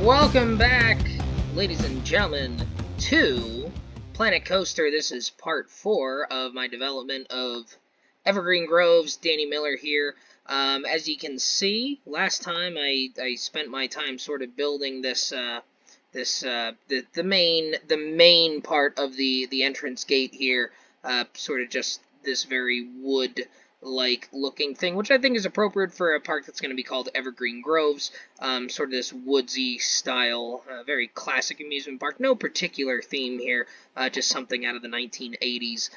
Welcome back, ladies and gentlemen, to Planet Coaster. This is part 4 of my development of Evergreen Groves. Danny Miller here. As you can see, last time I spent my time sort of building this the main part of the entrance gate here, sort of just this very wood-like looking thing, which I think is appropriate for a park that's going to be called Evergreen Groves. Sort of this woodsy style, very classic amusement park. No particular theme here, just something out of the 1980s,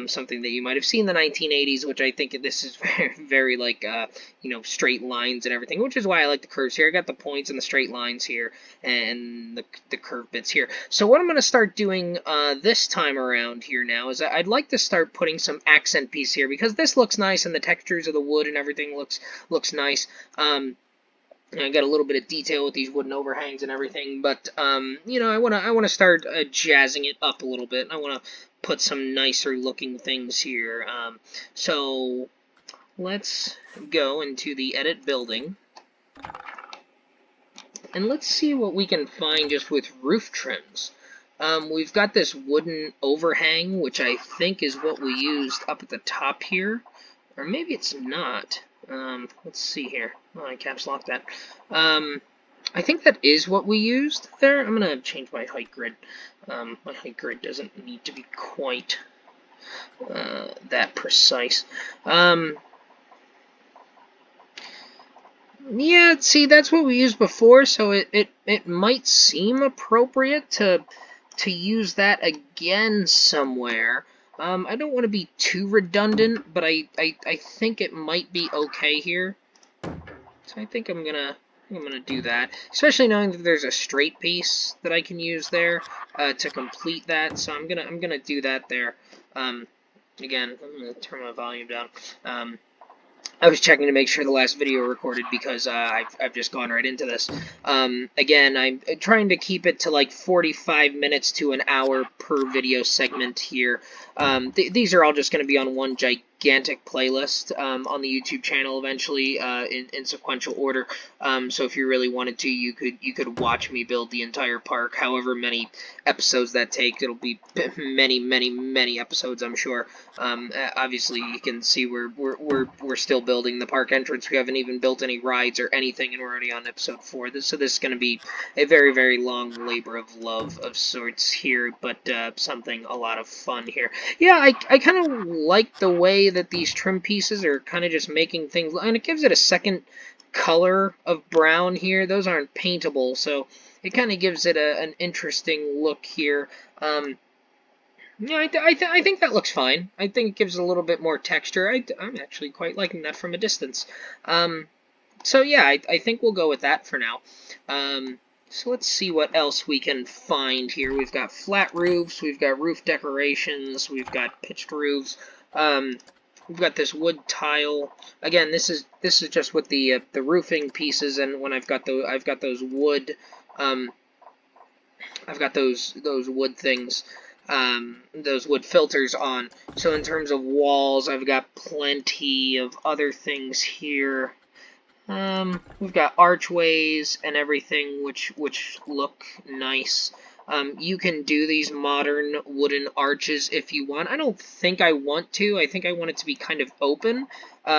something that you might have seen in the 1980s, which I think this is very, very like, straight lines and everything, which is why I like the curves here. I got the points and the straight lines here, and the curve bits here. So what I'm going to start doing this time around here now is I'd like to start putting some accent piece here, because this looks nice, and the textures of the wood and everything looks nice. I got a little bit of detail with these wooden overhangs and everything, but I wanna start jazzing it up a little bit. I wanna put some nicer looking things here. So let's go into the edit building, and let's see what we can find just with roof trims. We've got this wooden overhang, which I think is what we used up at the top here, or maybe it's not. Let's see here. Oh, I caps locked that. I think that is what we used there. I'm going to change my height grid. My height grid doesn't need to be quite that precise. Yeah, see, that's what we used before, so it might seem appropriate to use that again somewhere. I don't want to be too redundant, but I think it might be okay here. So I think I'm gonna do that, especially knowing that there's a straight piece that I can use there to complete that. So I'm gonna do that there. Again, I'm gonna turn my volume down. I was checking to make sure the last video recorded, because I've just gone right into this. Again, I'm trying to keep it to like 45 minutes to an hour per video segment here. These are all just going to be on one gigantic playlist on the YouTube channel eventually in sequential order. So if you really wanted to, you could watch me build the entire park, however many episodes that take. It'll be many episodes, I'm sure. Obviously, you can see we're still building the park entrance. We haven't even built any rides or anything, and we're already on episode 4. So this is going to be a very long labor of love of sorts here, but something a lot of fun here. Yeah, I kind of like the way that these trim pieces are kind of just making things, and it gives it a second color of brown here. Those aren't paintable, so it kind of gives it an interesting look here. Yeah, I think that looks fine. I think it gives a little bit more texture. I'm actually quite liking that from a distance. So yeah, I think we'll go with that for now. So let's see what else we can find here. We've got flat roofs, we've got roof decorations, we've got pitched roofs. We've got this wood tile. Again, this is just with the roofing pieces, and when I've got those wood, I've got those wood things. Those wood filters on. So in terms of walls, I've got plenty of other things here. We've got archways and everything, which look nice. You can do these modern wooden arches if you want. I don't think I want to. I think I want it to be kind of open,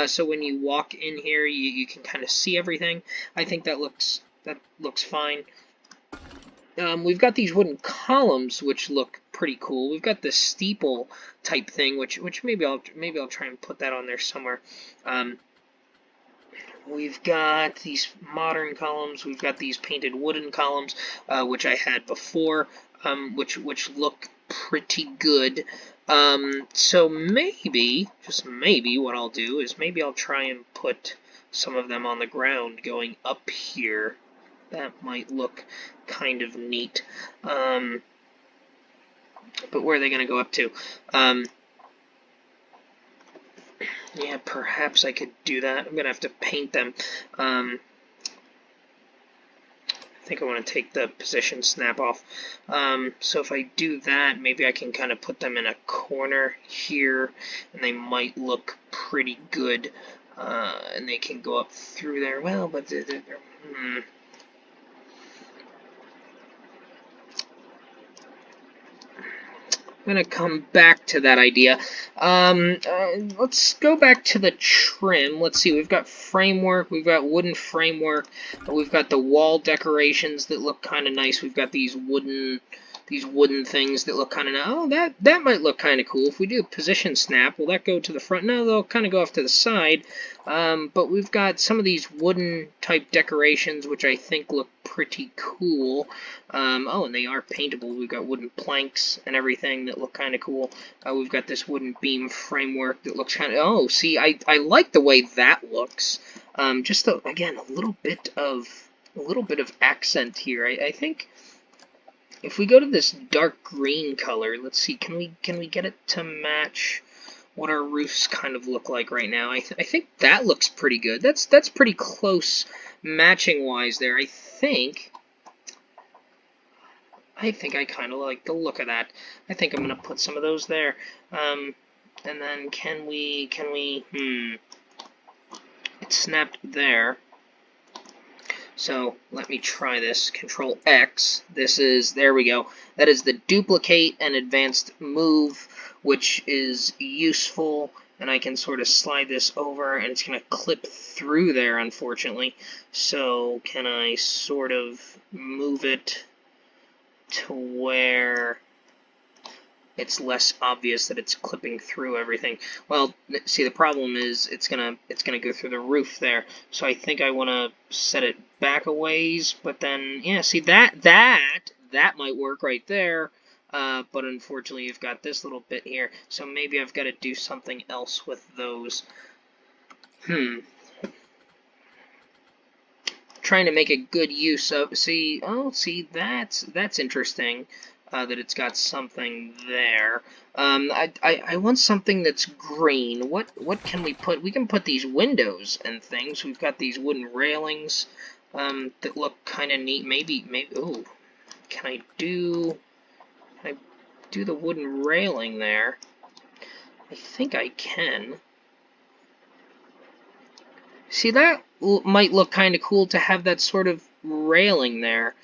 so when you walk in here, you can kind of see everything. I think that looks fine. We've got these wooden columns, which look pretty cool. We've got this steeple type thing, which maybe I'll try and put that on there somewhere. We've got these modern columns. We've got these painted wooden columns, which I had before, which look pretty good. So maybe, just maybe, what I'll do is maybe I'll try and put some of them on the ground going up here. That might look kind of neat. But where are they going to go up to? Yeah, perhaps I could do that. I'm going to have to paint them. I think I want to take the position snap off. So if I do that, maybe I can kind of put them in a corner here, and they might look pretty good. And they can go up through there. Well, but gonna come back to that idea. Let's go back to the trim. Let's see, we've got framework, we've got wooden framework, we've got the wall decorations that look kind of nice. We've got these wooden things that look kind of nice. Oh, that might look kind of cool. If we do position snap, will that go to the front? No, they'll kind of go off to the side. But we've got some of these wooden type decorations, which I think look pretty cool. Oh, and they are paintable. We've got wooden planks and everything that look kind of cool. We've got this wooden beam framework that looks kind of... Oh, see, I like the way that looks. Just, again, a little bit of accent here. I think if we go to this dark green color, let's see, can we get it to match what our roofs kind of look like right now? I think that looks pretty good. That's pretty close matching wise there. I think I kind of like the look of that. I think I'm gonna put some of those there. And then can we it snapped there. So let me try this. Control X. There we go. That is the duplicate and advanced move, which is useful. And I can sort of slide this over, and it's going to clip through there, unfortunately. So can I sort of move it to where it's less obvious that it's clipping through everything? Well, see, the problem is it's gonna go through the roof there. So I think I want to set it back a ways, but then, yeah, see, that might work right there. But unfortunately, you've got this little bit here. So maybe I've got to do something else with those. Trying to make a good use of... See, that's interesting. That it's got something there. I want something that's green. What can we put? We can put these windows and things. We've got these wooden railings that look kind of neat. Maybe. Oh, can I do the wooden railing there? I think I can. See, that might look kind of cool to have that sort of railing there.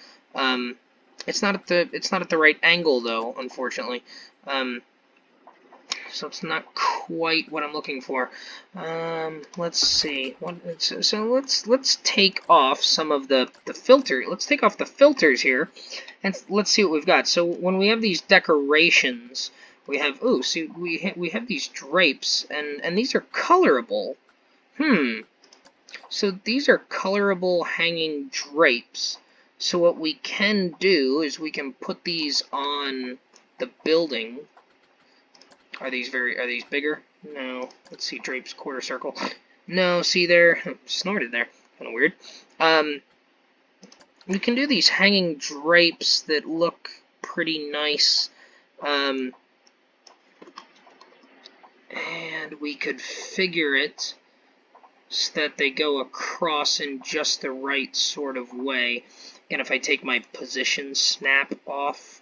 It's not at the right angle though, unfortunately. So it's not quite what I'm looking for. Let's see. So let's take off some of the filter. Let's take off the filters here, and let's see what we've got. So when we have these decorations, we have see we have these drapes, and these are colorable. So these are colorable hanging drapes. So what we can do is we can put these on the building. Are these bigger? No. Let's see, drapes, quarter circle. No, see there, snorted there. Kind of weird. We can do these hanging drapes that look pretty nice. And we could figure it so that they go across in just the right sort of way. And if I take my position snap off,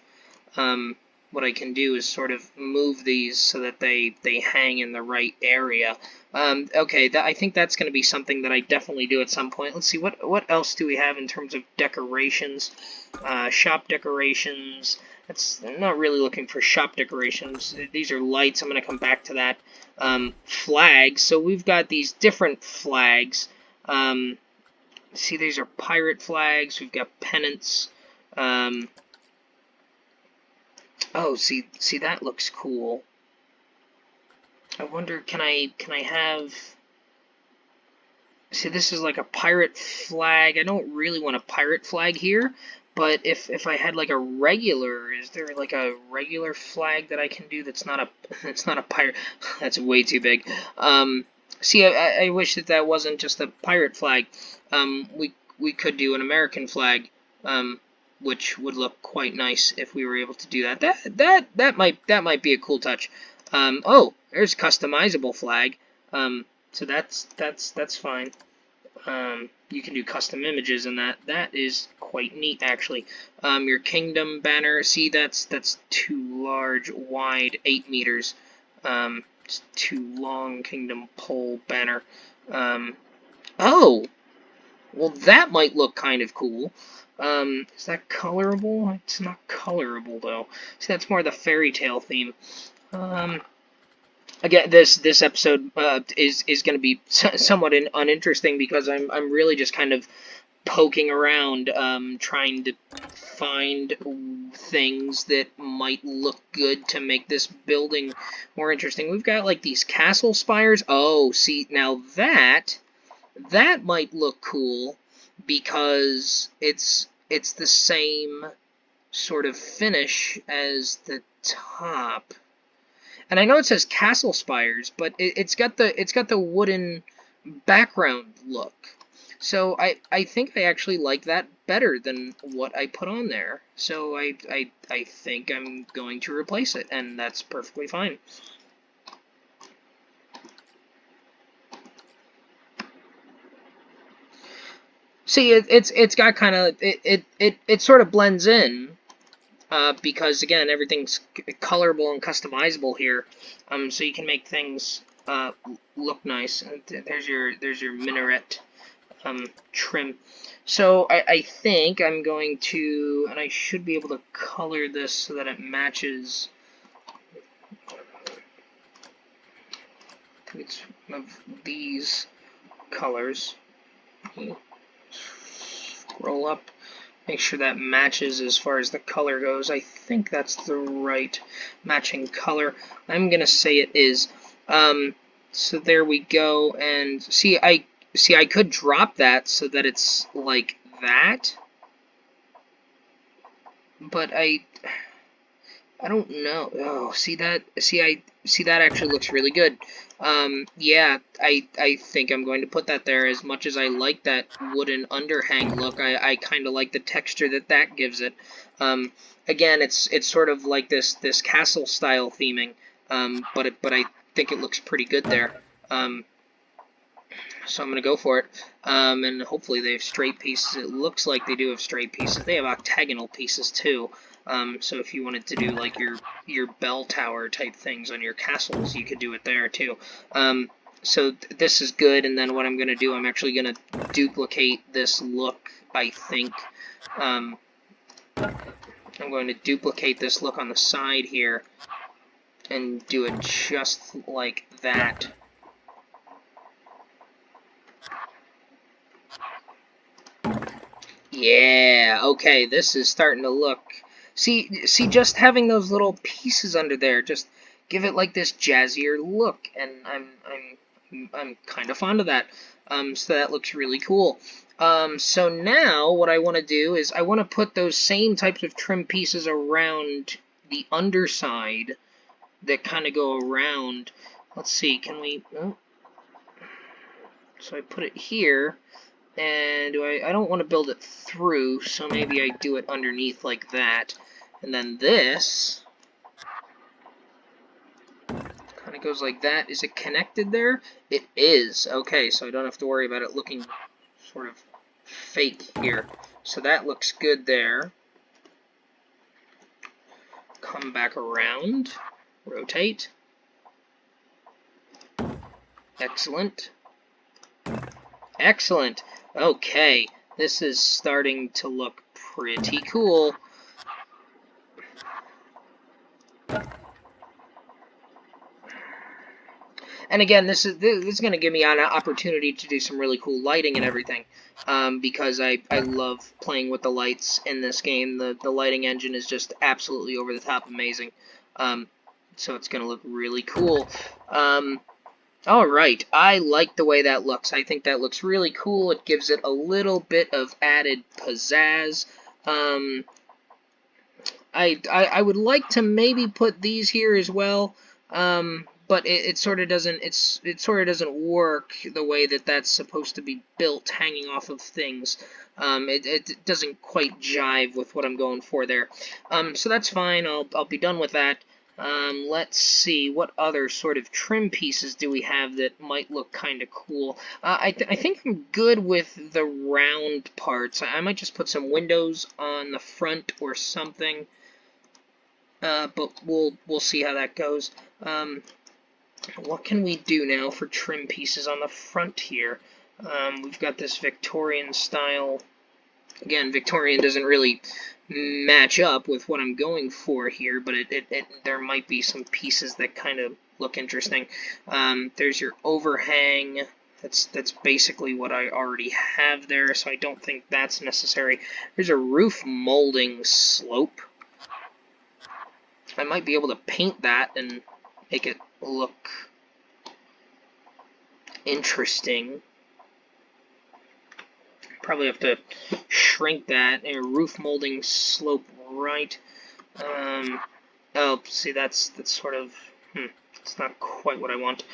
what I can do is sort of move these so that they hang in the right area. Okay, I think that's going to be something that I definitely do at some point. Let's see, what else do we have in terms of decorations? Shop decorations. I'm not really looking for shop decorations. These are lights. I'm going to come back to that. Flags. So we've got these different flags. See, these are pirate flags. We've got pennants. Oh, see, that looks cool. I wonder, can I have... See, this is like a pirate flag. I don't really want a pirate flag here, but if I had like a regular, is there like a regular flag that I can do that's not a pirate? That's way too big. See, I wish that wasn't just a pirate flag. We could do an American flag, which would look quite nice if we were able to do that. That might be a cool touch. Oh, there's customizable flag. So that's fine. You can do custom images, and that is quite neat actually. Your kingdom banner. See, that's too large, wide, 8 meters. It's too long. Kingdom pole banner. Oh. Well, that might look kind of cool. Is that colorable? It's not colorable, though. See, that's more the fairy tale theme. Again, this episode is going to be somewhat uninteresting because I'm really just kind of poking around, trying to find things that might look good to make this building more interesting. We've got like these castle spires. Oh, see, now that might look cool because it's the same sort of finish as the top. And I know it says castle spires, but it's got the wooden background look. So I think I actually like that better than what I put on there. So I think I'm going to replace it, and that's perfectly fine. See, it's got kind of it sort of blends in, because again everything's colorable and customizable here, so you can make things look nice. There's your minaret trim. So I think I'm going to, and I should be able to color this so that it matches. I think it's one of these colors. Scroll up, make sure that matches as far as the color goes. I think that's the right matching color. I'm gonna say it is. So there we go, and see I could drop that so that it's like that, but I don't know. Oh, see that? See that actually looks really good. Yeah, I think I'm going to put that there. As much as I like that wooden underhang look, I kind of like the texture that gives it. Again, it's sort of like this castle style theming. But I think it looks pretty good there. So I'm going to go for it. And hopefully they have straight pieces. It looks like they do have straight pieces. They have octagonal pieces too. So if you wanted to do like your bell tower type things on your castles, you could do it there too. So this is good, and then what I'm going to do, I'm actually going to duplicate this look, I think. I'm going to duplicate this look on the side here and do it just like that. Yeah, okay, this is starting to look... See, just having those little pieces under there, just give it like this jazzier look, and I'm kind of fond of that. So that looks really cool. So now what I want to do is I want to put those same types of trim pieces around the underside that kind of go around. Let's see, can we... Oh. So I put it here. And I don't want to build it through, so maybe I do it underneath like that. And then this kind of goes like that. Is it connected there? It is. Okay, so I don't have to worry about it looking sort of fake here. So that looks good there. Come back around. Rotate. Excellent. Excellent. Okay, this is starting to look pretty cool. And again, this is going to give me an opportunity to do some really cool lighting and everything, because I love playing with the lights in this game. The lighting engine is just absolutely over the top amazing. So it's going to look really cool. Alright, I like the way that looks. I think that looks really cool. It gives it a little bit of added pizzazz. I would like to maybe put these here as well, but it sort of doesn't work the way that that's supposed to be built, hanging off of things. It doesn't quite jive with what I'm going for there. So that's fine. I'll be done with that. Let's see, what other sort of trim pieces do we have that might look kind of cool? I think I'm good with the round parts. I might just put some windows on the front or something. But we'll see how that goes. What can we do now for trim pieces on the front here? We've got this Victorian style. Again, Victorian doesn't really match up with what I'm going for here, but there might be some pieces that kind of look interesting. There's your overhang. That's basically what I already have there, so I don't think that's necessary. There's a roof molding slope. I might be able to paint that and make it look interesting. Probably have to shrink that. A roof molding slope right. Oh, see, that's sort of, it's not quite what I want.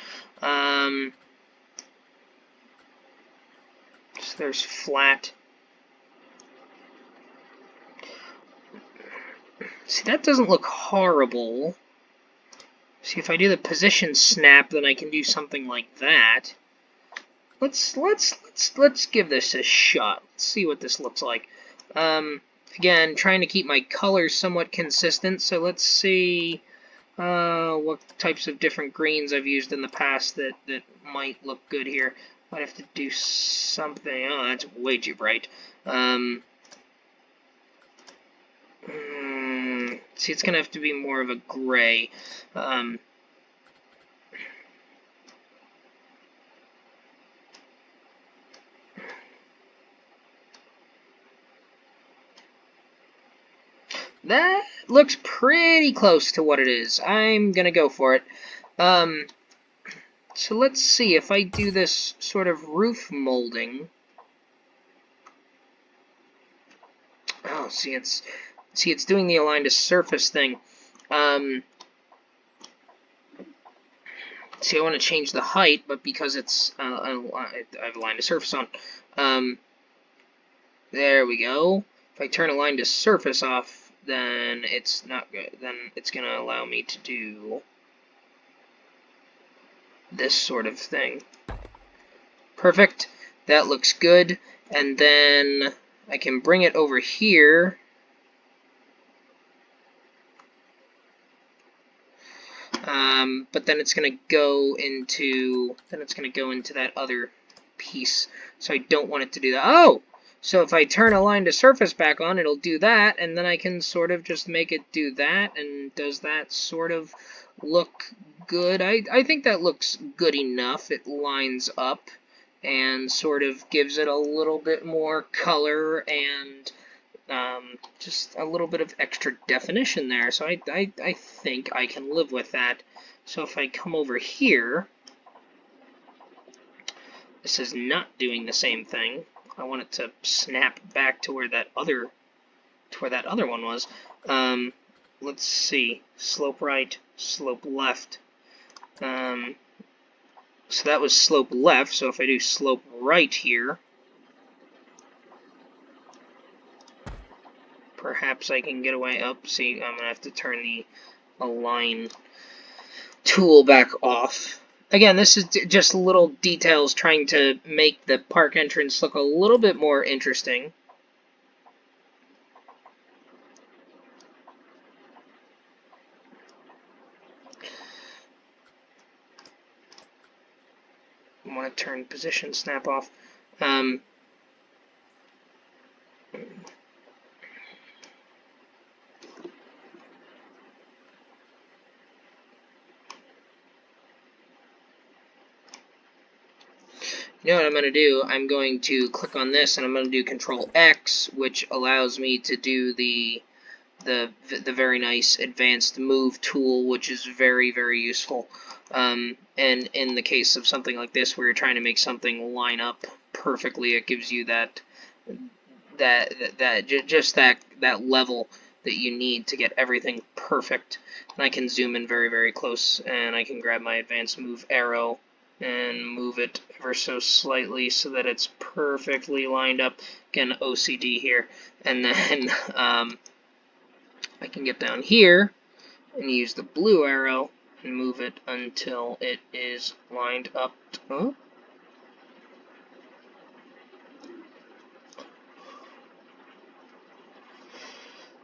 So there's flat. See, that doesn't look horrible. See, if I do the position snap, then I can do something like that. Let's give this a shot. Let's see what this looks like. Again, trying to keep my colors somewhat consistent, so let's see what types of different greens I've used in the past that might look good here. Might have to do something. Oh, that's way too bright. See, it's gonna have to be more of a gray. That looks pretty close to what it is. I'm gonna go for it. So let's see if I do this sort of roof molding. Oh, see, it's doing the aligned to surface thing. See, I want to change the height, but because it's I've aligned to surface on. There we go. If I turn align to surface off, then it's not good. Then it's going to allow me to do this sort of thing. Perfect. That looks good. And then I can bring it over here. But then it's going to go into that other piece. So I don't want it to do that. Oh! So if I turn align to surface back on, it'll do that, and then I can sort of just make it do that, and does that sort of look good? I think that looks good enough. It lines up and sort of gives it a little bit more color and just a little bit of extra definition there. So I think I can live with that. So if I come over here, this is not doing the same thing. I want it to snap back to where that other one was. Let's see. Slope right, slope left. So that was slope left, so if I do slope right here, perhaps I can get away up. See, I'm going to have to turn the align tool back off. Again, this is just little details trying to make the park entrance look a little bit more interesting. I want to turn position snap off. You know what I'm going to do? I'm going to click on this and I'm going to do Control X, which allows me to do the very nice advanced move tool, which is very, very useful. And in the case of something like this, where you're trying to make something line up perfectly, it gives you that level that you need to get everything perfect. And I can zoom in very, very close, and I can grab my advanced move arrow and move it ever so slightly so that it's perfectly lined up. Again, OCD here. And then I can get down here and use the blue arrow and move it until it is lined up. Oh.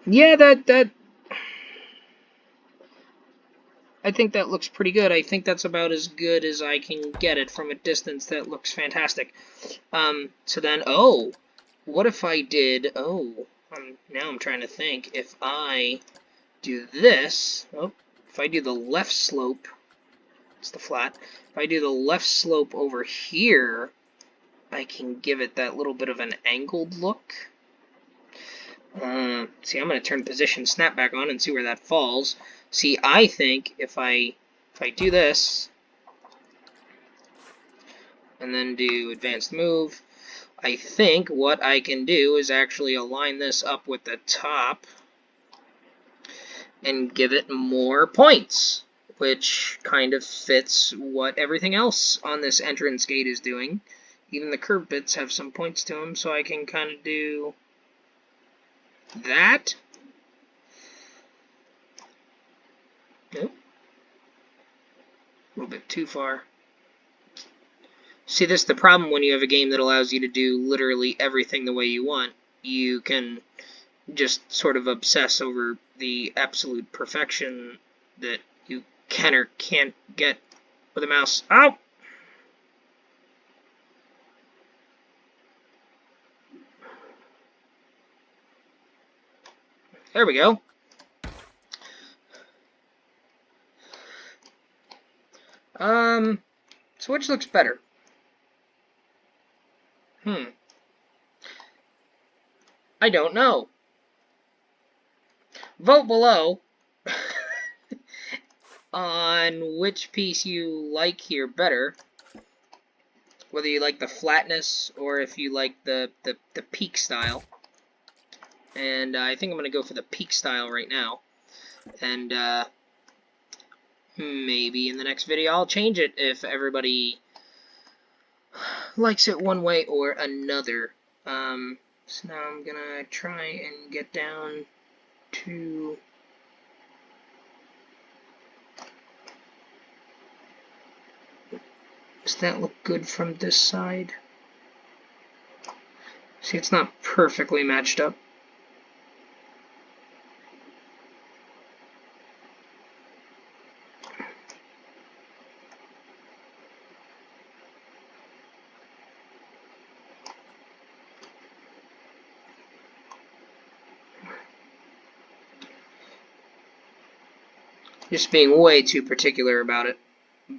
Yeah, I think that looks pretty good. I think that's about as good as I can get it from a distance. That looks fantastic. So then, oh, what if I did, now I'm trying to think, if I do this, if I do the left slope, it's the flat, if I do the left slope over here, I can give it that little bit of an angled look. See, I'm going to turn position snap back on and see where that falls. See, I think if I do this, and then do advanced move, I think what I can do is actually align this up with the top and give it more points, which kind of fits what everything else on this entrance gate is doing. Even the curved bits have some points to them, so I can kind of do that. Nope. A little bit too far. See, this is the problem when you have a game that allows you to do literally everything the way you want. You can just sort of obsess over the absolute perfection that you can or can't get with a mouse. Ow! There we go. So which looks better? I don't know. Vote below on which piece you like here better. Whether you like the flatness or if you like the peak style. And I think I'm going to go for the peak style right now. And maybe in the next video I'll change it if everybody likes it one way or another. So now I'm going to try and get down to... Does that look good from this side? See, it's not perfectly matched up. Just being way too particular about it,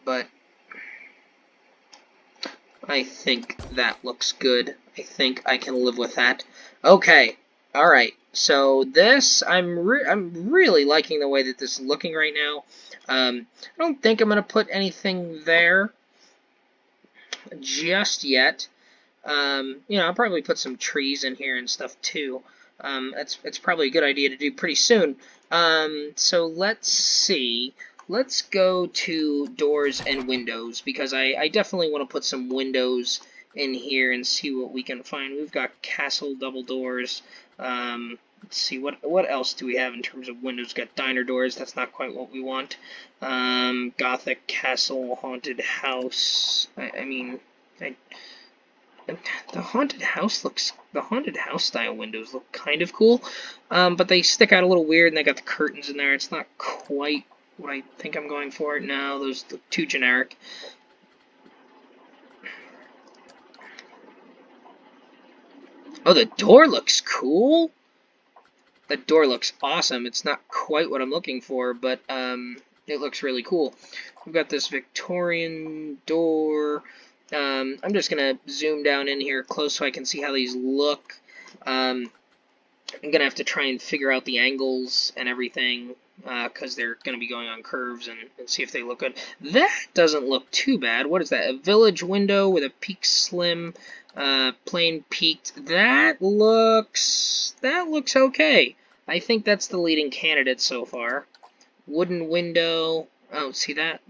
but I think that looks good. I think I can live with that. Okay, alright, so this, I'm really liking the way that this is looking right now. I don't think I'm going to put anything there just yet. I'll probably put some trees in here and stuff too. It's probably a good idea to do pretty soon. So let's see. Let's go to doors and windows, because I definitely want to put some windows in here and see what we can find. We've got castle double doors. Let's see, what else do we have in terms of windows? We've got diner doors. That's not quite what we want. Gothic castle, haunted house. The haunted house style windows look kind of cool, but they stick out a little weird, and they got the curtains in there. It's not quite what I think I'm going for. No, those look too generic. Oh, the door looks cool. The door looks awesome. It's not quite what I'm looking for, but it looks really cool. We've got this Victorian door. I'm just going to zoom down in here close so I can see how these look. I'm going to have to try and figure out the angles and everything, because they're going to be going on curves, and see if they look good. That doesn't look too bad. What is that? A village window with a peak slim, plain peaked. That looks okay. I think that's the leading candidate so far. Wooden window. Oh, see that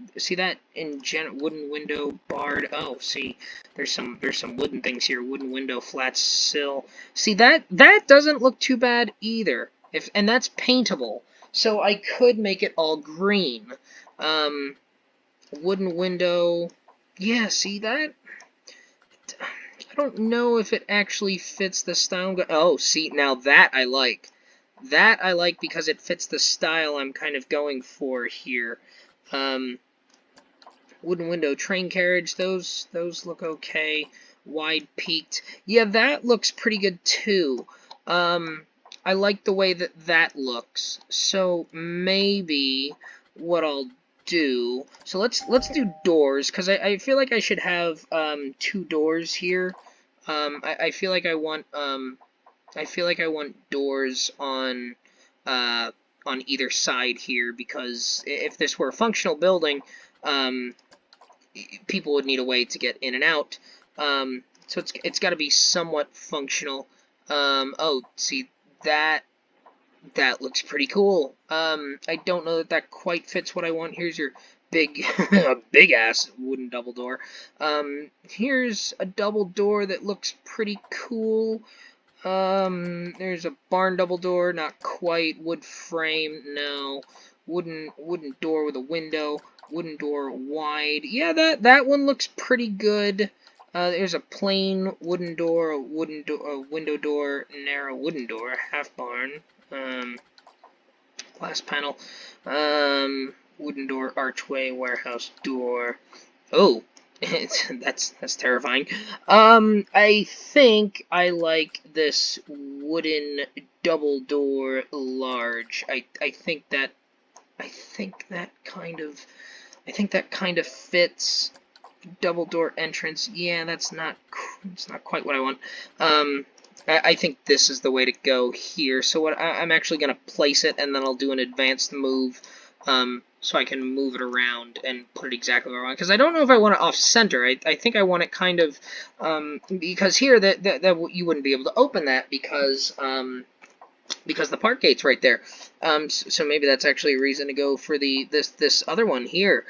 in wooden window, barred. Oh, see, there's some wooden things here. Wooden window, flat sill. See, that doesn't look too bad either. And that's paintable, so I could make it all green. Wooden window. Yeah, see that? I don't know if it actually fits the style. Oh, see, now that I like. That I like because it fits the style I'm kind of going for here. Wooden window train carriage, those look okay. Wide peaked. Yeah, that looks pretty good too. I like the way that looks. So maybe what I'll do. So let's do doors, because I feel like I should have 2 doors here. I feel like I feel like I want doors on either side here, because if this were a functional building, people would need a way to get in and out. So it's got to be somewhat functional. Oh, see, that looks pretty cool. I don't know that quite fits what I want. Here's your big, a big ass wooden double door. Here's a double door that looks pretty cool. There's a barn double door, not quite. Wood frame, no. Wooden door with a window. Wooden door wide. Yeah, that one looks pretty good. There's a plain wooden door, a window door, narrow wooden door, half barn. Glass panel. Wooden door, archway, warehouse door. Oh, that's terrifying. I think I like this wooden double door large. I think that kind of fits. Double door entrance. Yeah, it's not quite what I want. I think this is the way to go here. So what I'm actually gonna place it, and then I'll do an advanced move. So I can move it around and put it exactly where I want. Because I don't know if I want it off-center. I think I want it kind of, because here that you wouldn't be able to open that because the park gate's right there. So maybe that's actually a reason to go for this other one here.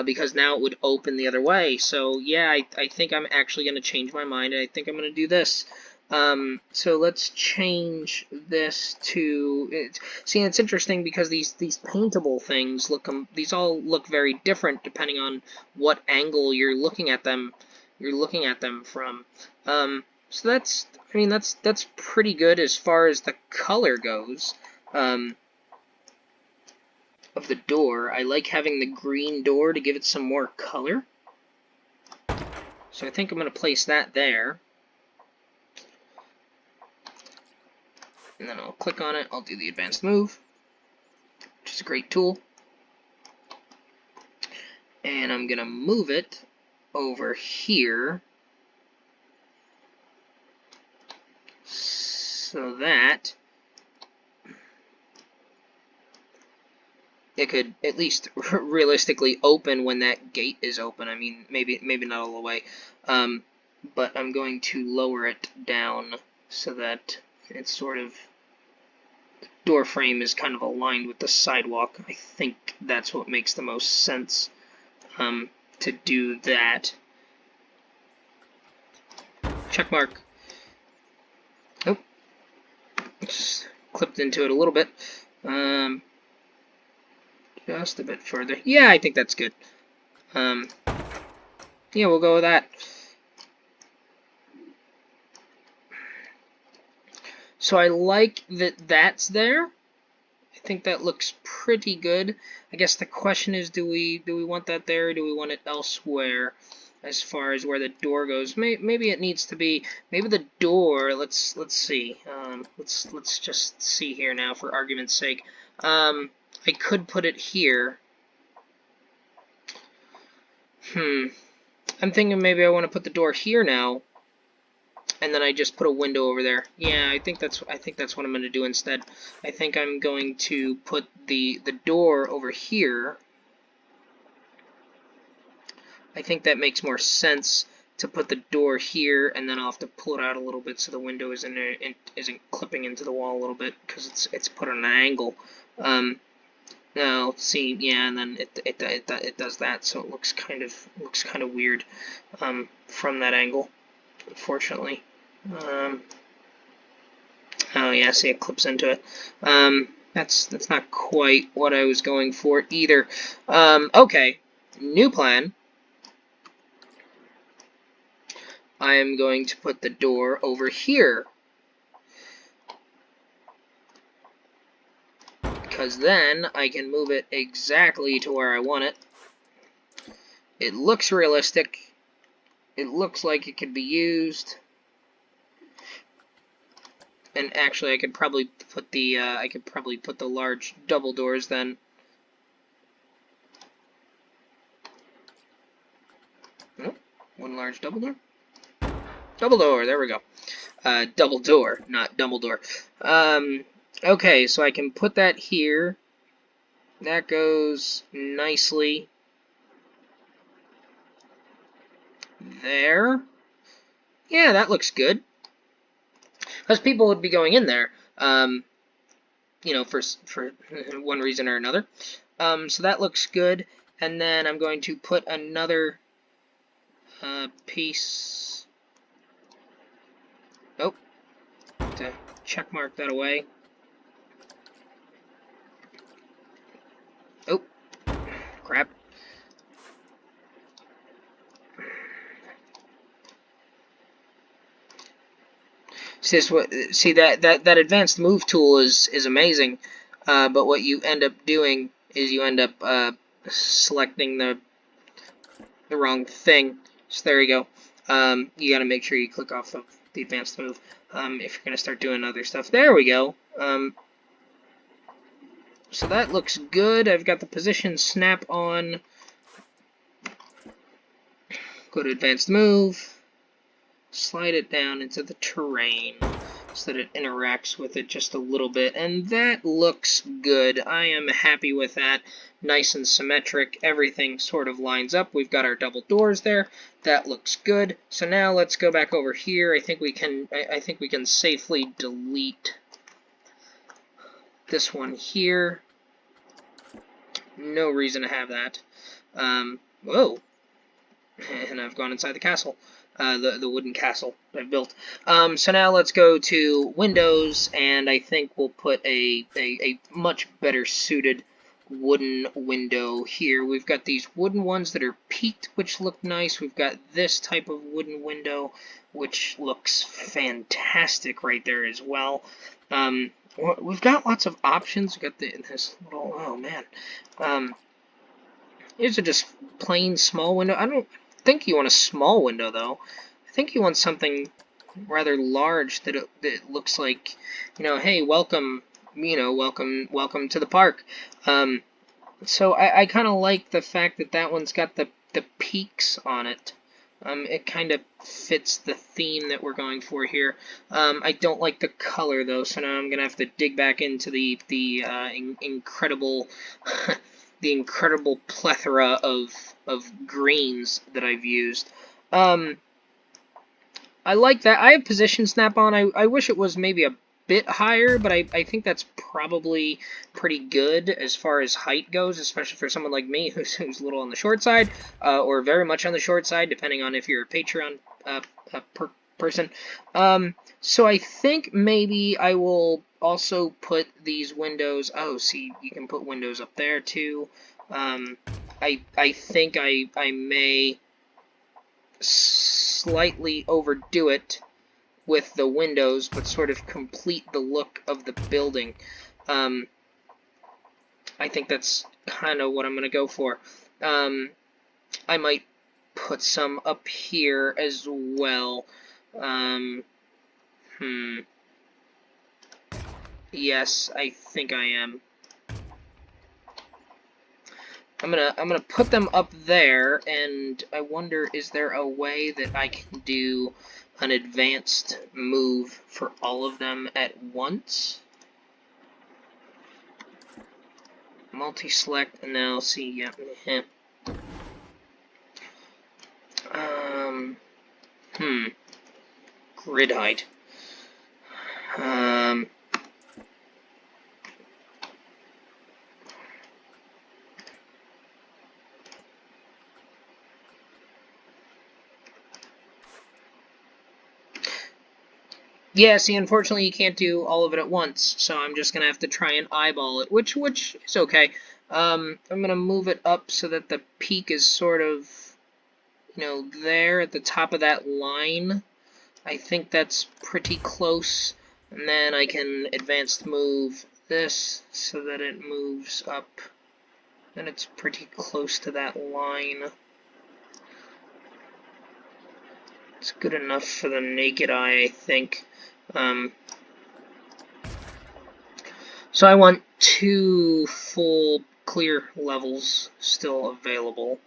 Because now it would open the other way. So yeah, I think I'm actually going to change my mind. I think I'm going to do this. So let's change this to. See, it's interesting because these paintable things these all look very different depending on what angle you're looking at them. From. So that's pretty good as far as the color goes. Of the door. I like having the green door to give it some more color. So I think I'm going to place that there. And then I'll click on it. I'll do the advanced move, which is a great tool. And I'm going to move it over here so that it could at least realistically open when that gate is open. I mean, maybe not all the way. But I'm going to lower it down so that it's sort of, door frame is kind of aligned with the sidewalk. I think that's what makes the most sense to do that. Check mark. Oh, just clipped into it a little bit. Just a bit further. Yeah, I think that's good. Yeah, we'll go with that. So I like that that's there. I think that looks pretty good. I guess the question is, do we want that there, or do we want it elsewhere? As far as where the door goes, maybe it needs to be. Maybe the door. Let's see. Let's just see here now, for argument's sake. I could put it here. I'm thinking maybe I want to put the door here now. And then I just put a window over there. Yeah, I think that's what I'm going to do instead. I think I'm going to put the door over here. I think that makes more sense to put the door here, and then I'll have to pull it out a little bit so the window isn't clipping into the wall a little bit, because it's put on an angle. Now let's see, yeah, and then it does that, so it looks kind of weird from that angle. Unfortunately. Oh yeah, see, it clips into it. That's not quite what I was going for either. Okay, new plan. I am going to put the door over here. because then I can move it exactly to where I want it. It looks realistic. It looks like it could be used. And actually, I could probably put the large double doors then. Oh, one large double door. Double door. There we go. Double door, not Dumbledore. Okay, so I can put that here. That goes nicely there. Yeah, that looks good. Because people would be going in there, you know, for one reason or another. So that looks good. And then I'm going to put another piece. Oh, to check mark that away. Oh, crap. See that advanced move tool is amazing, but what you end up doing is you end up selecting the wrong thing. So there you go. You got to make sure you click off of the advanced move if you're gonna start doing other stuff. There we go. So that looks good. I've got the position snap on. Go to advanced move. Slide it down into the terrain so that it interacts with it just a little bit, and that looks good. I am happy with that. Nice and symmetric. Everything sort of lines up. We've got our double doors there. That looks good. So now let's go back over here. I think we can safely delete this one here. No reason to have that. Whoa. And I've gone inside the castle. The wooden castle I've built. So now let's go to Windows, and I think we'll put a much better suited wooden window here. We've got these wooden ones that are peaked, which look nice. We've got this type of wooden window, which looks fantastic right there as well. We've got lots of options. We've got this little, oh man. These are just plain small window. I don't think you want a small window, though. I think you want something rather large that looks like, you know, hey, welcome, you know, welcome to the park. So I kind of like the fact that that one's got the peaks on it. It kind of fits the theme that we're going for here. I don't like the color, though, so now I'm gonna have to dig back into the incredible the incredible plethora of greens that I've used. I like that. I have position snap on. I wish it was maybe a bit higher, but I think that's probably pretty good as far as height goes, especially for someone like me who's a little on the short side, or very much on the short side, depending on if you're a Patreon person. So I think maybe I will also put these windows. Oh, see, you can put windows up there too. I think I may slightly overdo it with the windows, but sort of complete the look of the building. I think that's kind of what I'm going to go for. I might put some up here as well. Yes, I think I am. I'm gonna put them up there, and I wonder, is there a way that I can do an advanced move for all of them at once? Multi-select, and now see, yeah. Grid height. Yeah, see, unfortunately you can't do all of it at once, so I'm just gonna have to try and eyeball it, which is okay. I'm gonna move it up so that the peak is sort of, you know, there at the top of that line. I think that's pretty close, and then I can advanced move this so that it moves up, and it's pretty close to that line. It's good enough for the naked eye, I think. So I want 2 full clear levels still available.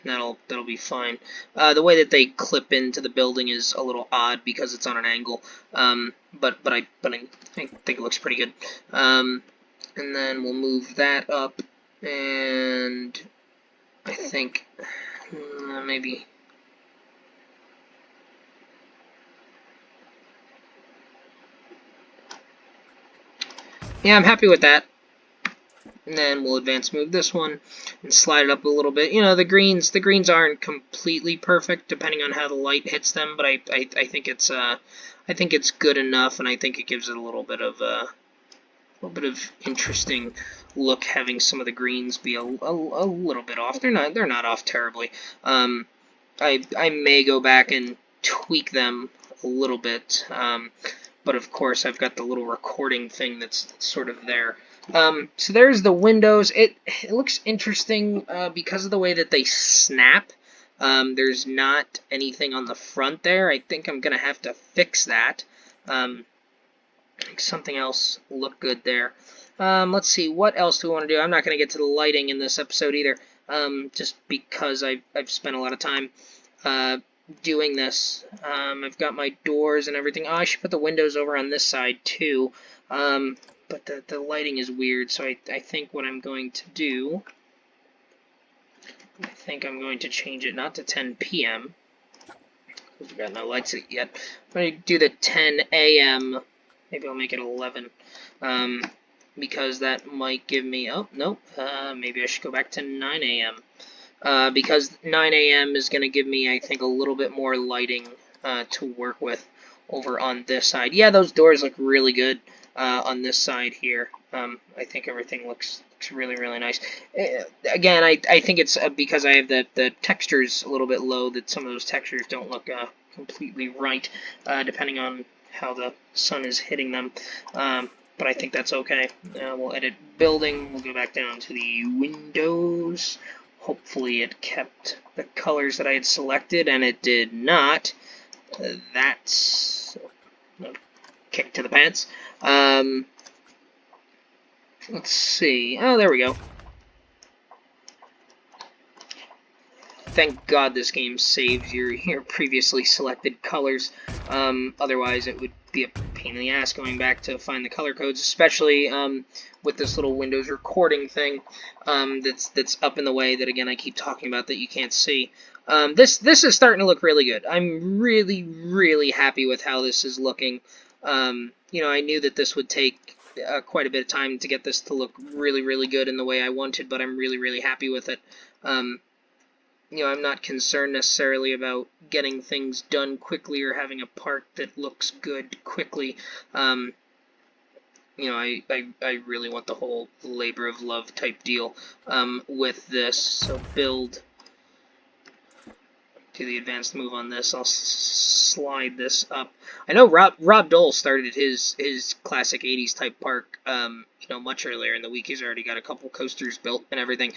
That'll be fine. The way that they clip into the building is a little odd because it's on an angle. But I think it looks pretty good. And then we'll move that up, and I think maybe. Yeah, I'm happy with that. And then we'll advance move this one and slide it up a little bit. You know, the greens aren't completely perfect depending on how the light hits them, but I think it's good enough, and I think it gives it a little bit of interesting look, having some of the greens be a little bit off. They're not off terribly. I may go back and tweak them a little bit. But of course, I've got the little recording thing that's sort of there. So there's the windows. It looks interesting because of the way that they snap. There's not anything on the front there. I think I'm going to have to fix that. Something else looked good there. Let's see, what else do we want to do? I'm not going to get to the lighting in this episode either, just because I've spent a lot of time doing this. I've got my doors and everything. Oh, I should put the windows over on this side too. But the lighting is weird, so I think what I'm going to do, I think I'm going to change it not to 10 p.m. because we've got no lights yet. I'm going to do the 10 a.m. Maybe I'll make it 11. Because that might give me, oh, nope, maybe I should go back to 9 a.m. Because 9 a.m. is going to give me, I think, a little bit more lighting to work with over on this side. Yeah, those doors look really good on this side here. I think everything looks really, really nice. Again, I think it's because I have the textures a little bit low that some of those textures don't look completely right, depending on how the sun is hitting them. But I think that's okay. We'll edit building. We'll go back down to the windows. Hopefully it kept the colors that I had selected, and it did not. That's a kick to the pants. Let's see. Oh, there we go. Thank God this game saves your previously selected colors. Otherwise, it would be a pain in the ass going back to find the color codes, especially with this little Windows recording thing that's up in the way that, again, I keep talking about that you can't see. This is starting to look really good. I'm really, really happy with how this is looking. You know, I knew that this would take quite a bit of time to get this to look really, really good in the way I wanted, but I'm really, really happy with it. You know, I'm not concerned necessarily about getting things done quickly or having a park that looks good quickly. You know, I really want the whole labor of love type deal with this. So build, do the advanced move on this. I'll slide this up. I know Rob Dole started his classic 80s type park, you know, much earlier in the week. He's already got a couple coasters built and everything.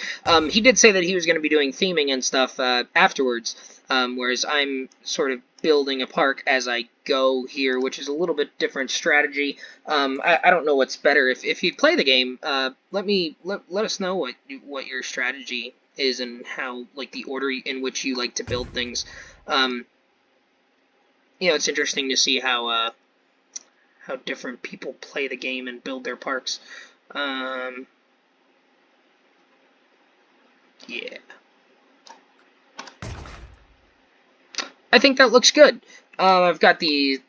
He did say that he was going to be doing theming and stuff afterwards, whereas I'm sort of building a park as I go here, which is a little bit different strategy. I don't know what's better. If you play the game, let us know what your strategy is and how, like, the order in which you like to build things. You know, it's interesting to see how different people play the game and build their parks. Yeah. I think that looks good. I've got these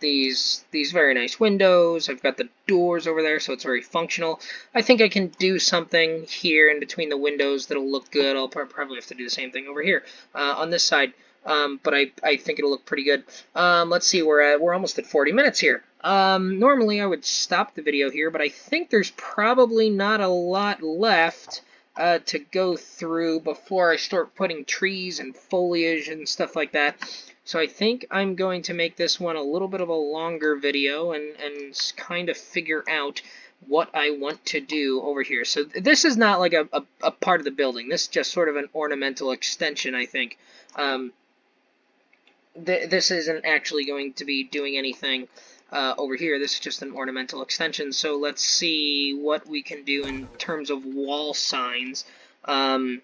very nice windows. I've got the doors over there, so it's very functional. I think I can do something here in between the windows that'll look good. I'll probably have to do the same thing over here on this side, but I think it'll look pretty good. Let's see, we're almost at 40 minutes here. Normally I would stop the video here, but I think there's probably not a lot left to go through before I start putting trees and foliage and stuff like that. So I think I'm going to make this one a little bit of a longer video and kind of figure out what I want to do over here. So this is not like a part of the building. This is just sort of an ornamental extension, I think. This isn't actually going to be doing anything over here. This is just an ornamental extension. So let's see what we can do in terms of wall signs. We've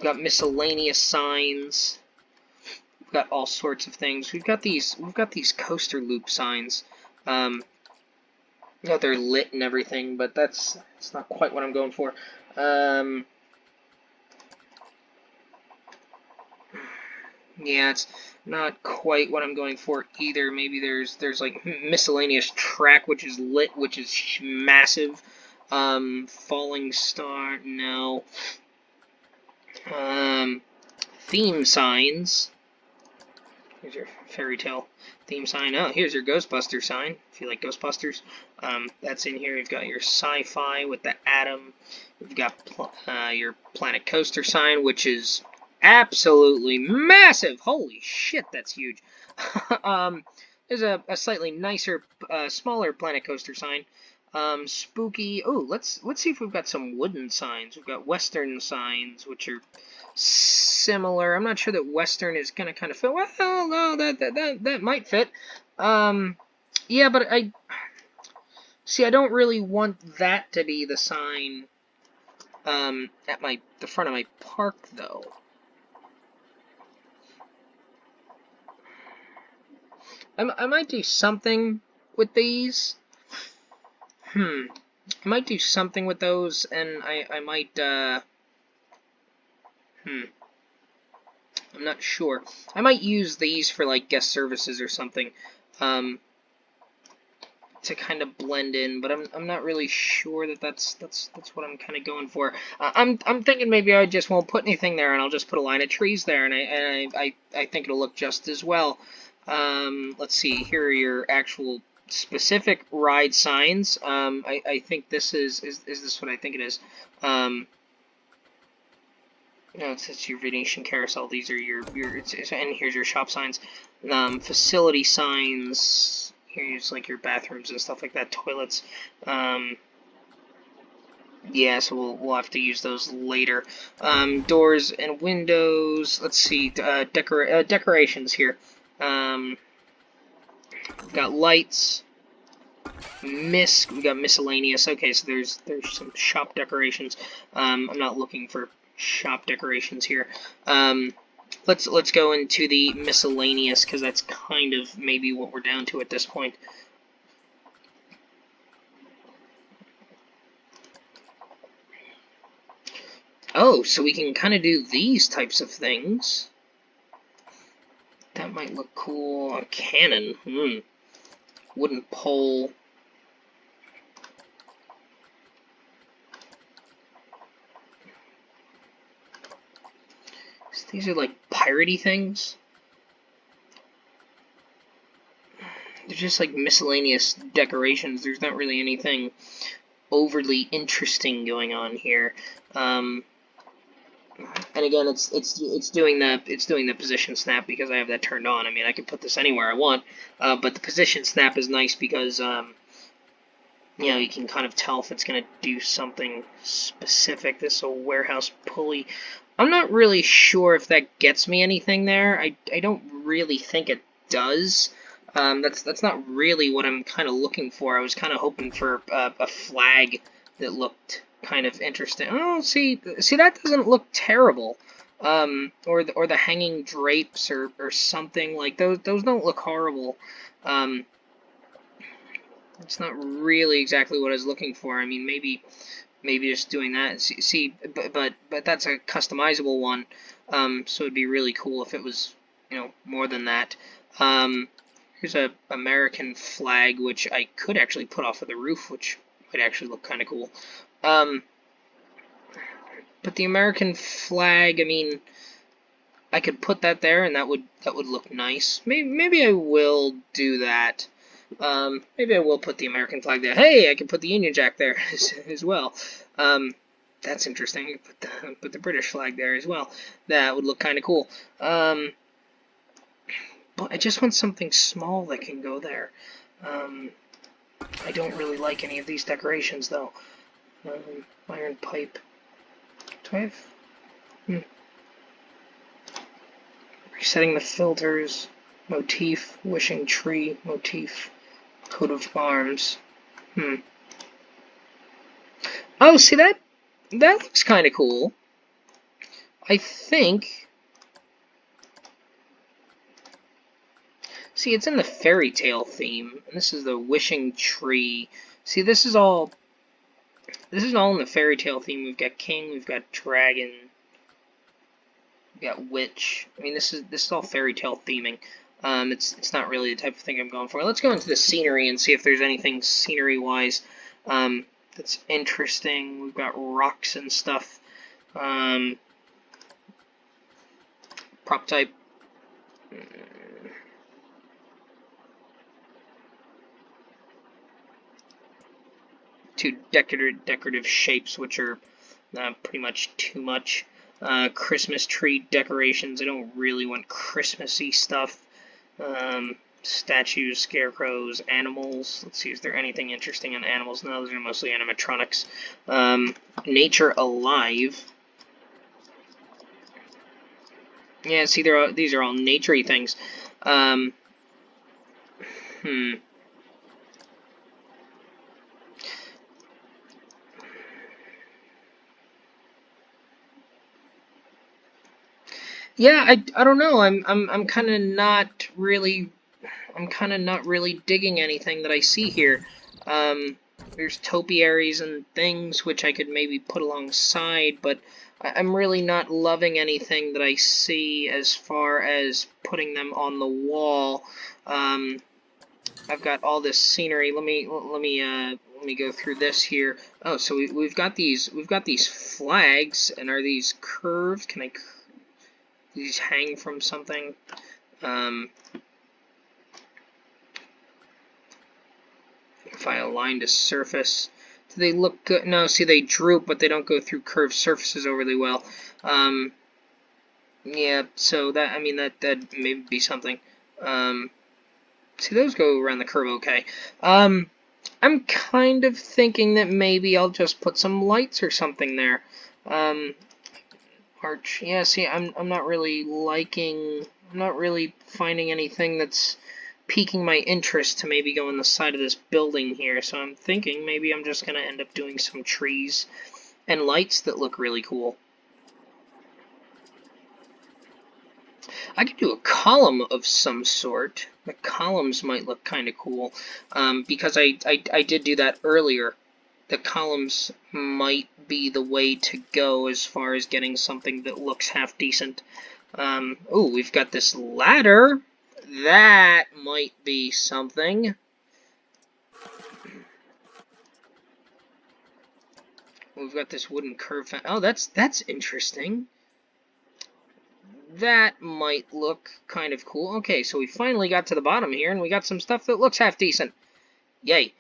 got miscellaneous signs. We've got all sorts of things. We've got these coaster loop signs. You know, they're lit and everything, but that's not quite what I'm going for. Yeah, it's not quite what I'm going for either. Maybe there's like miscellaneous track, which is lit, which is massive. Falling star, no. Theme signs. Here's your fairy tale theme sign. Oh, here's your Ghostbuster sign, if you like Ghostbusters. That's in here. You've got your sci-fi with the atom. You've got your Planet Coaster sign, which is absolutely massive. Holy shit, that's huge. There's a slightly nicer, smaller Planet Coaster sign. Spooky. Oh, let's see if we've got some wooden signs. We've got Western signs, which are similar. I'm not sure that Western is gonna kind of fit. Well, no, that might fit. Yeah, but I don't really want that to be the sign at the front of my park, though. I might do something with these. I might do something with those, and I might, I'm not sure. I might use these for, like, guest services or something, to kind of blend in, but I'm not really sure that that's what I'm kind of going for. I'm thinking maybe I just won't put anything there, and I'll just put a line of trees there, and I think it'll look just as well. Let's see, here are your actual specific ride signs. I think this is this what I think it is? No, it's your Venetian carousel. These are your and here's your shop signs. Facility signs. Here's like your bathrooms and stuff like that. Toilets. Yeah, so we'll have to use those later. Doors and windows. Let's see. Decorations here. We've got lights. We got miscellaneous. Okay, so there's some shop decorations. I'm not looking for shop decorations here. Let's go into the miscellaneous, because that's kind of maybe what we're down to at this point. Oh, so we can kind of do these types of things. That might look cool. A cannon. Wooden pole. These are like piratey things. They're just like miscellaneous decorations. There's not really anything overly interesting going on here. And again, it's doing the position snap because I have that turned on. I mean, I can put this anywhere I want, but the position snap is nice because you know, you can kind of tell if it's going to do something specific. This is a warehouse pulley. I'm not really sure if that gets me anything there. I don't really think it does. That's not really what I'm kind of looking for. I was kind of hoping for a flag that looked kind of interesting. Oh, see, that doesn't look terrible. Or the hanging drapes or something like those. Those don't look horrible. It's not really exactly what I was looking for. I mean, maybe just doing that. See, but that's a customizable one. So it'd be really cool if it was, you know, more than that. Here's a American flag, which I could actually put off of the roof, which might actually look kind of cool. But the American flag, I mean, I could put that there, and that would look nice. Maybe I will do that. Maybe I will put the American flag there. Hey, I can put the Union Jack there as well. That's interesting. Put the British flag there as well. That would look kind of cool. But I just want something small that can go there. I don't really like any of these decorations, though. Iron pipe. Do I have... Resetting the filters. Motif. Wishing tree. Motif. Coat of arms. Oh, see that? That looks kind of cool. I think... See, it's in the fairy tale theme. And this is the wishing tree. See, this is all in the fairy tale theme. We've got king, we've got dragon, we've got witch. I mean, this is all fairy tale theming. It's not really the type of thing I'm going for. Let's go into the scenery and see if there's anything scenery-wise that's interesting. We've got rocks and stuff. Prop type. Two decorative shapes, which are pretty much too much. Christmas tree decorations. I don't really want Christmassy stuff. Statues, scarecrows, animals. Let's see, is there anything interesting in animals? No, those are mostly animatronics. Nature alive. Yeah, see, these are all nature-y things. Yeah, I don't know. I'm kind of not really digging anything that I see here. There's topiaries and things which I could maybe put alongside, but I'm really not loving anything that I see as far as putting them on the wall. I've got all this scenery. Let me go through this here. Oh, so we've got these flags, and are these curved? Can I? These hang from something. If I align to surface, do they look good? No, see, they droop, but they don't go through curved surfaces overly well. Yeah, so that, I mean, that may be something. See, those go around the curve okay. I'm kind of thinking that maybe I'll just put some lights or something there. Arch. Yeah, see, I'm not really finding anything that's piquing my interest to maybe go on the side of this building here, so I'm thinking maybe I'm just going to end up doing some trees and lights that look really cool. I could do a column of some sort. The columns might look kind of cool, because I did do that earlier. The columns might be the way to go as far as getting something that looks half decent. Oh, we've got this ladder. That might be something. We've got this wooden curve. Oh, that's interesting. That might look kind of cool. Okay, so we finally got to the bottom here, and we got some stuff that looks half decent. Yay.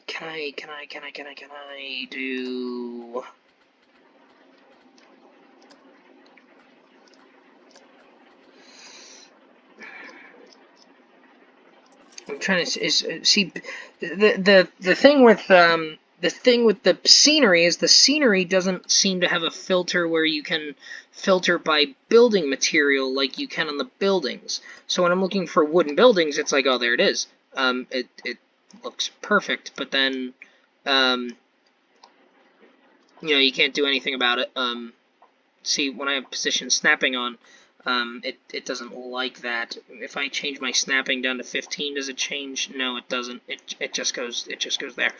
Can I do... I'm trying to see the thing with the scenery is the scenery doesn't seem to have a filter where you can filter by building material like you can on the buildings. So when I'm looking for wooden buildings, it's like, oh, there it is. It looks perfect, but then you can't do anything about it. See, when I have position snapping on, it doesn't like that. If I change my snapping down to 15, does it change? No, it doesn't. It just goes there.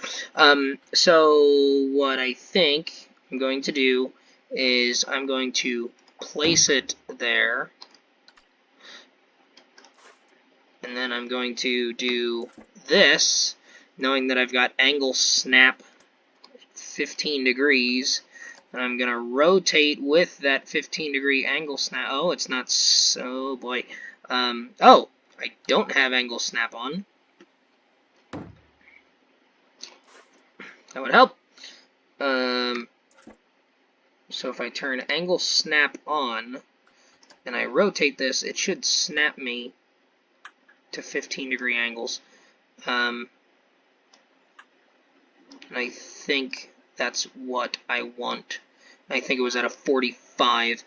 So what I think I'm going to do is I'm going to place it there, and then I'm going to do this, knowing that I've got angle snap 15 degrees. I'm going to rotate with that 15-degree angle snap. Oh, it's not so... boy. Oh, I don't have angle snap on. That would help. So if I turn angle snap on, and I rotate this, it should snap me to 15-degree angles. and I think that's what I want. I think it was at a 45,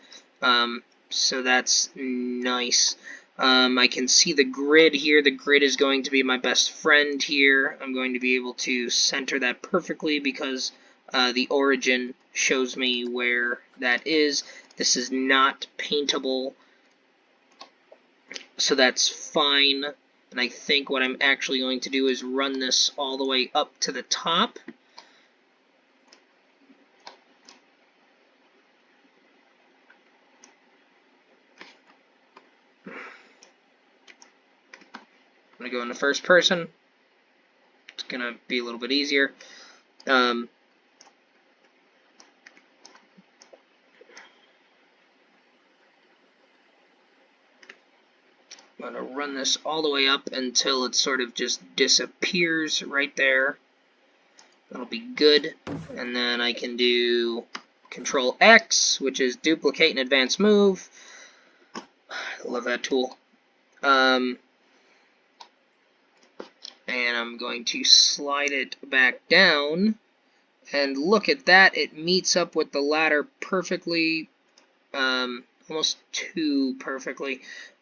so that's nice. I can see the grid here. The grid is going to be my best friend here. I'm going to be able to center that perfectly because the origin shows me where that is. This is not paintable, so that's fine. And I think what I'm actually going to do is run this all the way up to the top. I'm going to go into first person. It's going to be a little bit easier. I'm going to run this all the way up until it sort of just disappears right there. That'll be good. And then I can do Control X, which is duplicate and advance move. I love that tool. And I'm going to slide it back down. And look at that, it meets up with the ladder perfectly, almost too perfectly,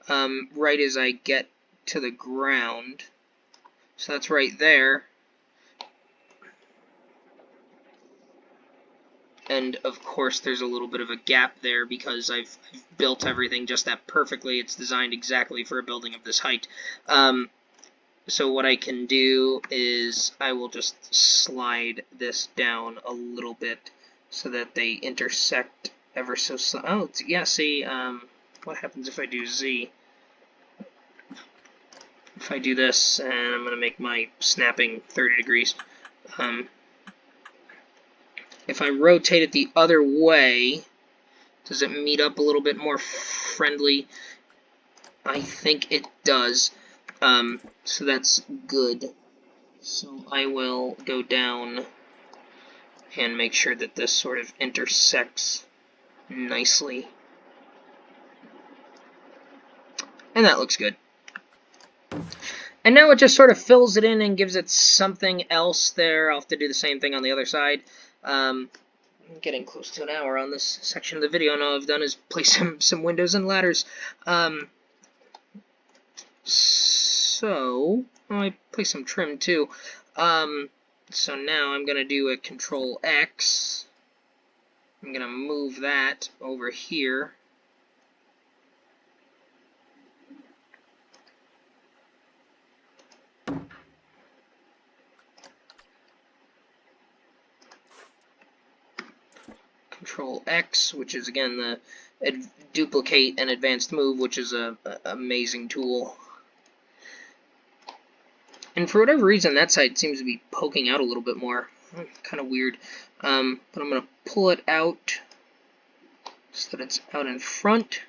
right as I get to the ground. So that's right there. And of course there's a little bit of a gap there because I've built everything just that perfectly. It's designed exactly for a building of this height. So what I can do is I will just slide this down a little bit so that they intersect ever so slightly. Oh, yeah, see, what happens if I do Z? If I do this, and I'm going to make my snapping 30 degrees. If I rotate it the other way, does it meet up a little bit more friendly? I think it does. So that's good. So I will go down and make sure that this sort of intersects nicely. And that looks good. And now it just sort of fills it in and gives it something else there. I'll have to do the same thing on the other side. I'm getting close to an hour on this section of the video, and all I've done is place some windows and ladders. So I placed some trim too. So now I'm going to do a Control X. I'm going to move that over here. Control X, which is again the duplicate and advanced move, which is a amazing tool. And for whatever reason, that side seems to be poking out a little bit more. Kind of weird. But I'm going to pull it out so that it's out in front.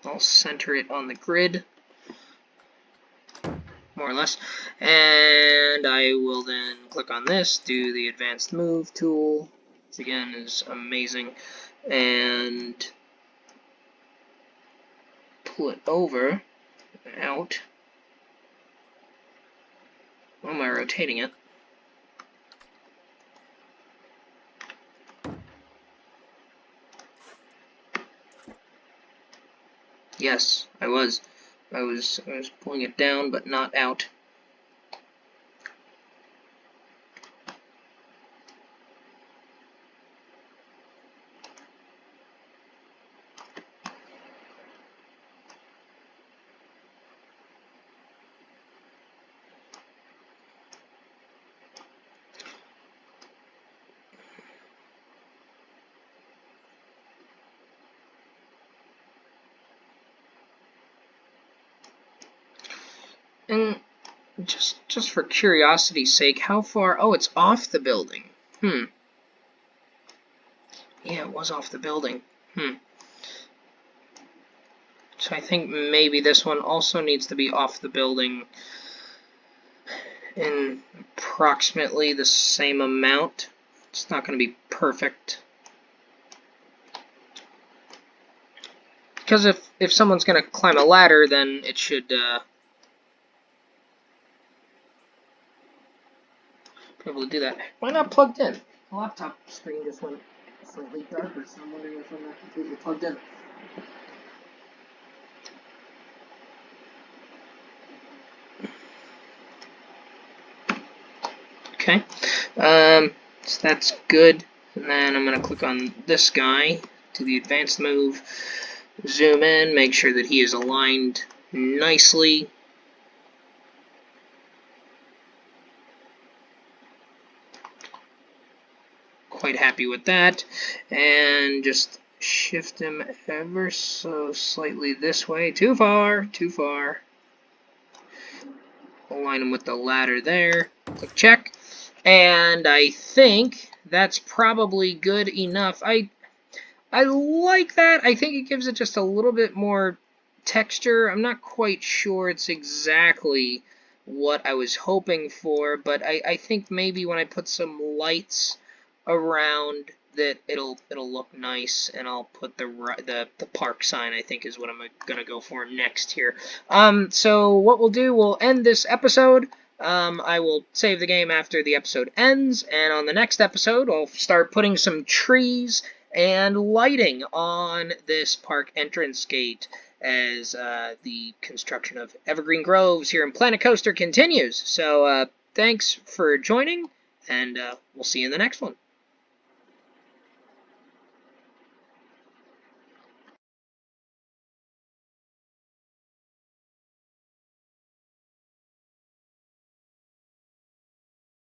I'll center it on the grid, more or less. And I will then click on this, do the advanced move tool, which again is amazing, and pull it over and out. Why am I rotating it? Yes, I was pulling it down, but not out. And just for curiosity's sake, how far? Oh, it's off the building. Yeah, it was off the building. So I think maybe this one also needs to be off the building in approximately the same amount. It's not going to be perfect. Because if someone's going to climb a ladder, then it should able to do that. Why not plugged in? The laptop screen just went slightly darker, so I'm wondering if I'm not completely plugged in. Okay, so that's good. And then I'm going to click on this guy, do the advanced move, zoom in, make sure that he is aligned nicely. Quite happy with that. And just shift him ever so slightly this way. Too far, too far. Align him with the ladder there. Click check. And I think that's probably good enough. I like that. I think it gives it just a little bit more texture. I'm not quite sure it's exactly what I was hoping for, but I think maybe when I put some lights around that it'll look nice, and I'll put the park sign, I think, is what I'm gonna go for next here. So what we'll do, we'll end this episode. I will save the game after the episode ends, and on the next episode, I'll start putting some trees and lighting on this park entrance gate as the construction of Evergreen Groves here in Planet Coaster continues. So thanks for joining, and we'll see you in the next one.